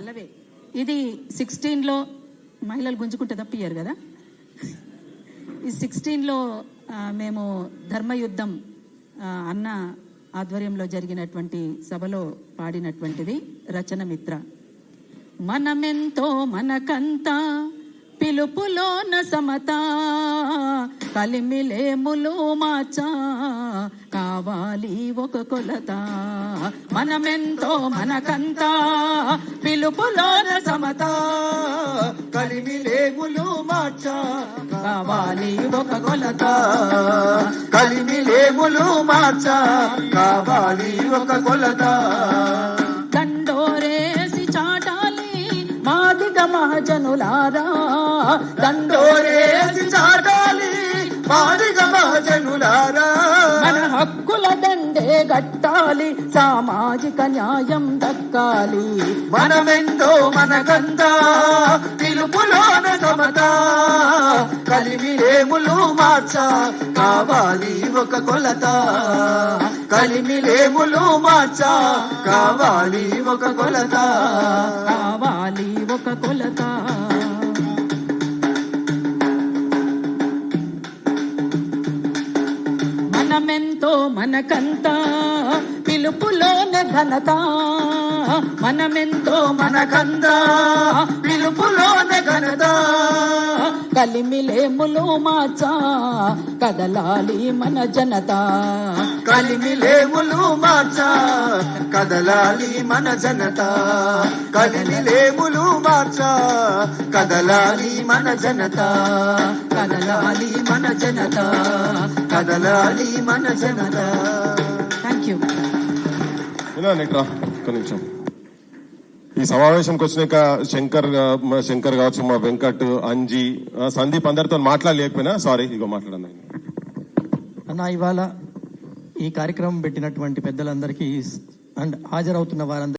పల్లవే. ఇది 16లో మహిళలు గుంజుకుంటే తప్పియ్యారు కదా. ఈ 16లో మేము ధర్మయుద్ధం అన్న ఆధ్వర్యంలో జరిగినటువంటి సభలో పాడినటువంటిది రచన మిత్ర. మనమెంతో మనకంతా పిలుపులోన సమత, కలిమిలేములు మార్చా కావాలి ఒక కొలత. మనమెంతో మనకంతా పిలుపులోన సమత, కలిమిలేములు మార్చా కావాలి ఒక కొలత. కలిమిలేములు మార్చా కావాలి ఒక కొలత. దండోరేసి చాటాలి మాదిగ మహజనులారా, దండోరేసి చాటాలి మాదిగ మహజనులారా. మన హక్కుల దండే గట్టాలి, సామాజిక న్యాయం దక్కాలి. మనమెంతో మనకంతా పిలుపులోన సమత, కలిమిలేములు మార్చా కావాలి ఒక కొలత. కలిమిలేములు మార్చా కావాలి ఒక కొలత. కావాలి ఒక కొలత. మనమెంతో మనకంతా పిలుపులోన ఘనత, మనమెంతో మనకంతా పిలుపులోన ఘనత. కలిమిలేములు మార్చా కదలాలి మన జనత. కలిమిలేములు మార్చా కదలాలి మన జనత. కలిమిలేములు మార్చా కదలాలి మన జనత. కదలాలి మన జనత. కదలాలి మన జనత. Thank you. ఒక్క నిమిషం. ఈ సమావేశంకి వచ్చినాక శంకర్ కావచ్చు, మా వెంకట్, అంజీ, సందీప్ అందరితో మాట్లాడలేకపోయినా సారీ, ఇగో మాట్లాడండి అన్న. ఇవాళ ఈ కార్యక్రమం పెట్టినటువంటి పెద్దలందరికీ అండ్ హాజరవుతున్న వారందరికీ